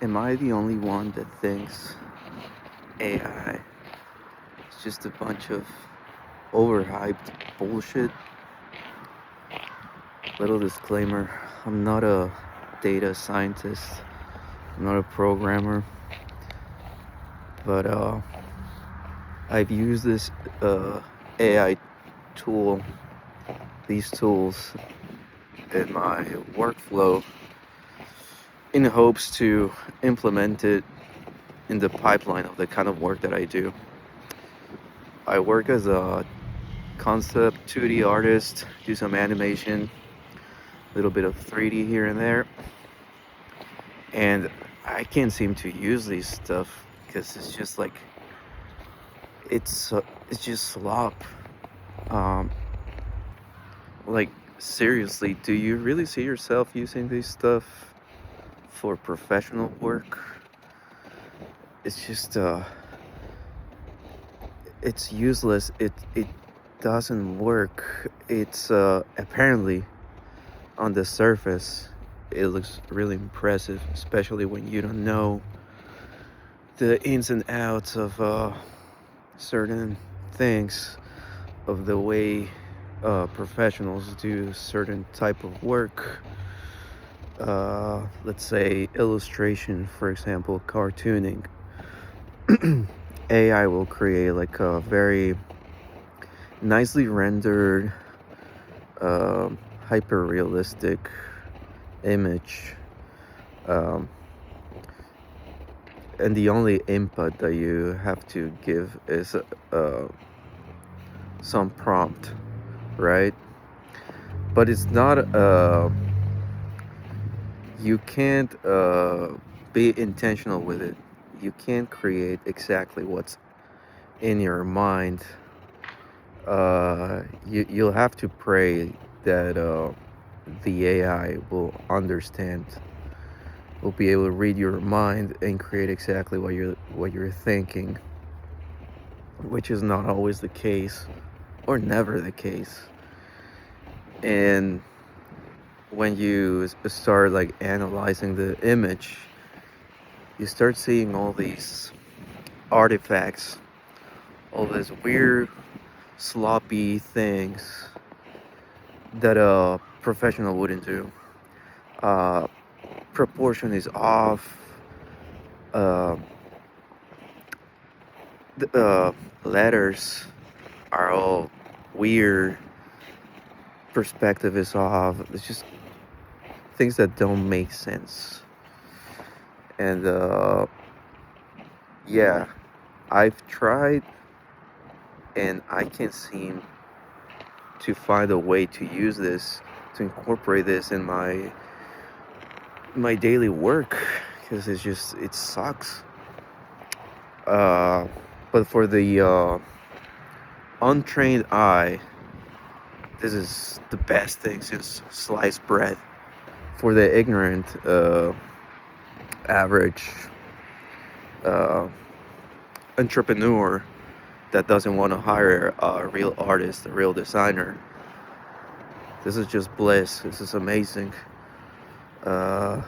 Am I the only one that thinks AI is just a bunch of overhyped bullshit? Little disclaimer, I'm not a data scientist, I'm not a programmer, but I've used this AI tool, these tools in my workflow in hopes to implement it in the pipeline of the kind of work that I do. I work as a concept 2D artist, do some animation, a little bit of 3D here and there, and I can't seem to use these stuff because it's just like it's just slop. Um, like seriously, do you really see yourself using these stuff for professional work? It's just it's useless. It doesn't work. It's apparently on the surface it looks really impressive, especially when you don't know the ins and outs of certain things, of the way professionals do certain type of work. Let's say illustration, for example, cartooning. AI will create like a very nicely rendered, hyper realistic image, um, and the only input that you have to give is some prompt, right? But it's not you can't be intentional with it. You can't create exactly what's in your mind. You'll have to pray that the AI will understand, will be able to read your mind and create exactly what you're thinking, which is not always the case, or never the case. And when you start like analyzing the image, you start seeing all these artifacts, all these weird, sloppy things that a professional wouldn't do. Uh, Proportion is off. Uh, the letters are all weird. Perspective is off. It's just things that don't make sense. And yeah, I've tried and I can't seem to find a way to use this, to incorporate this in my daily work, because it sucks. But for the untrained eye, this is the best thing since sliced bread. For the ignorant, average uh, entrepreneur that doesn't want to hire a real artist, a real designer, this is just bliss. This is amazing. Uh,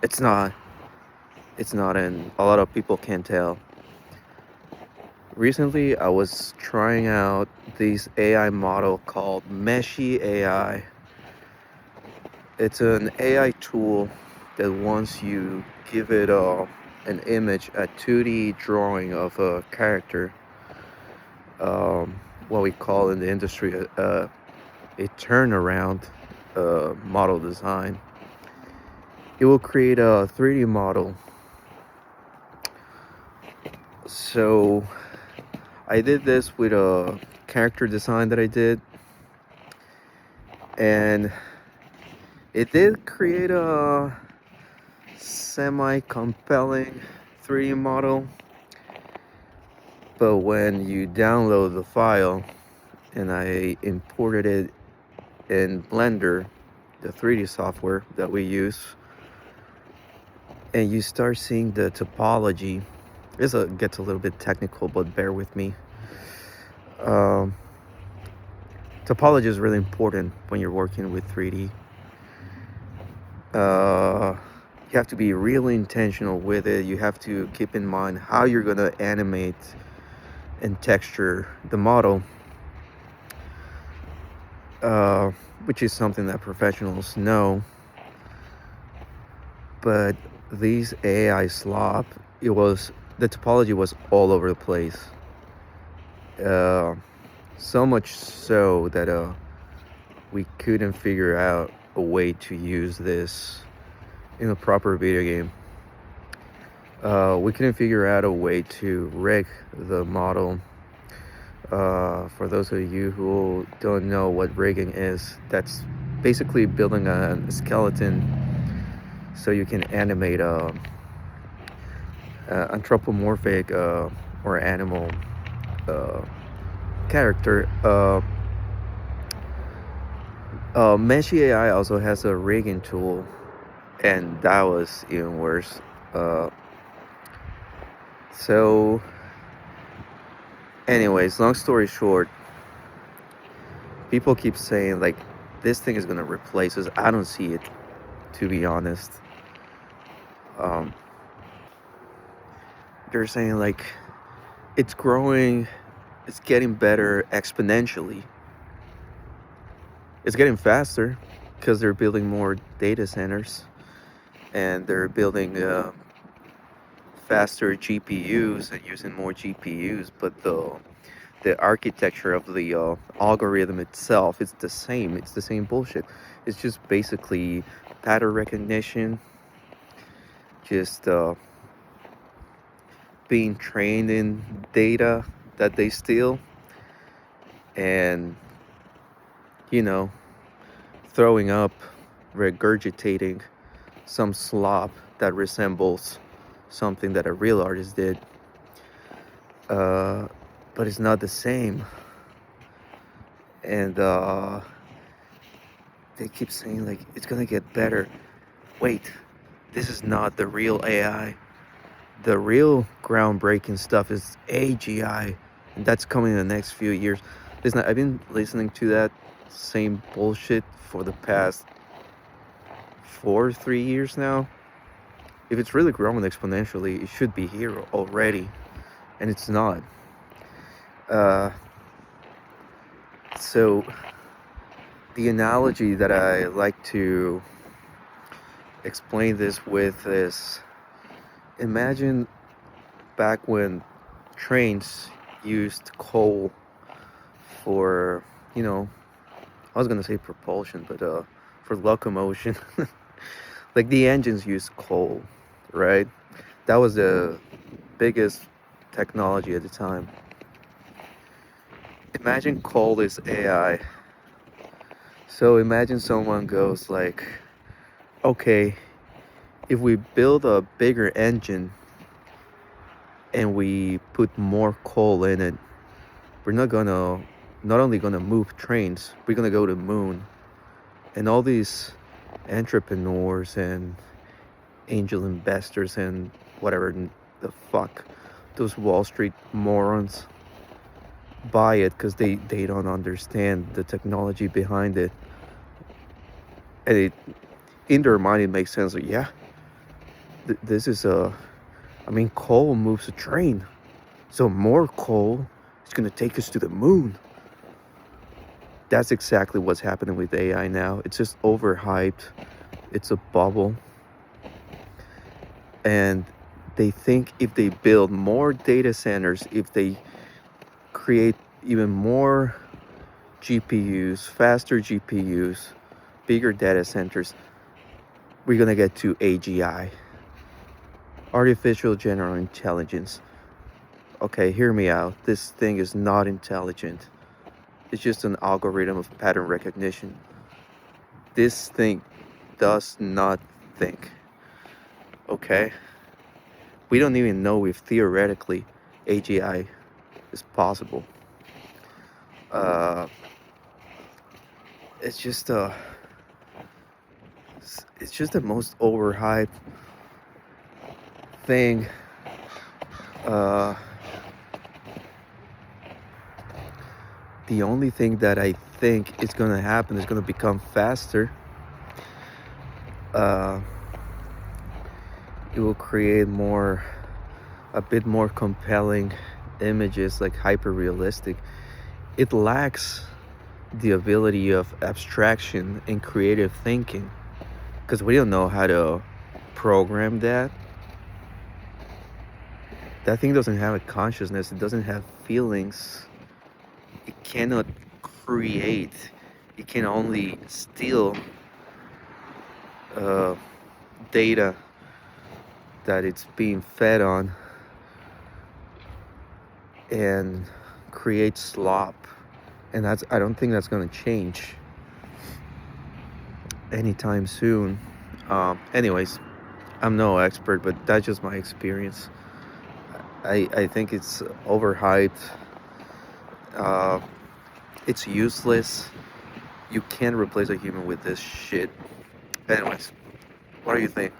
it's not. It's not, and a lot of people can't tell. Recently, I was trying out this AI model called Meshy AI. It's an AI tool that once you give it an image, a 2D drawing of a character, what we call in the industry a turnaround model design, it will create a 3D model. So I did this with a character design that I did, and it did create a semi-compelling 3D model. But when you download the file, and I imported it in Blender, the 3D software that we use, and you start seeing the topology, gets a little bit technical, but bear with me. Topology is really important when you're working with 3D. you have to be really intentional with it. You have to keep in mind how you're going to animate and texture the model, uh, which is something that professionals know. But these AI slop, the topology was all over the place. Uh, so much so that we couldn't figure out a way to use this in a proper video game. We couldn't figure out a way to rig the model. For those of you who don't know what rigging is, that's basically building a skeleton so you can animate a anthropomorphic or animal character. Meshi AI also has a rigging tool, and that was even worse. So anyways, long story short, people keep saying like this thing is gonna replace us. I don't see it, to be honest. They're saying like it's growing, it's getting better exponentially. It's getting faster because they're building more data centers and they're building faster GPUs and using more GPUs, but the architecture of the algorithm itself is the same. It's the same bullshit. It's just basically pattern recognition, just being trained in data that they steal, and throwing up, regurgitating some slop that resembles something that a real artist did, but it's not the same. And they keep saying like it's gonna get better. Wait, this is not the real AI. The real groundbreaking stuff is AGI, and that's coming in the next few years. Listen, I've been listening to that same bullshit for the past 3 years now. If it's really growing exponentially, it should be here already, and it's not. So the analogy that I like to explain this with is, imagine back when trains used coal for, I was gonna say propulsion, but for locomotion. Like the engines used coal, right? That was the biggest technology at the time. Imagine coal is AI. So imagine someone goes like, okay, if we build a bigger engine and we put more coal in it, we're not only gonna move trains, we're gonna go to the moon. And all these entrepreneurs and angel investors and whatever the fuck, those Wall Street morons buy it because they don't understand the technology behind it. And in their mind it makes sense, like, yeah, this is coal moves a train, so more coal is going to take us to the moon. That's exactly what's happening with AI now. It's just overhyped. It's a bubble. And they think if they build more data centers, if they create even more GPUs, faster GPUs, bigger data centers, we're going to get to AGI, artificial general intelligence. Okay, hear me out. This thing is not intelligent. It's just an algorithm of pattern recognition. This thing does not think. Okay? We don't even know if theoretically AGI is possible. It's just the most overhyped thing. The only thing that I think is going to happen is going to become faster. it will create a bit more compelling images, like hyper realistic. It lacks the ability of abstraction and creative thinking because we don't know how to program that. That thing doesn't have a consciousness, it doesn't have feelings, it cannot create, it can only steal uh, data that it's being fed on and create slop. And I don't think that's going to change anytime soon. Anyways, I'm no expert, but that's just my experience. I think it's overhyped. Uh, it's useless. You can't replace a human with this shit. Anyways, what do you think?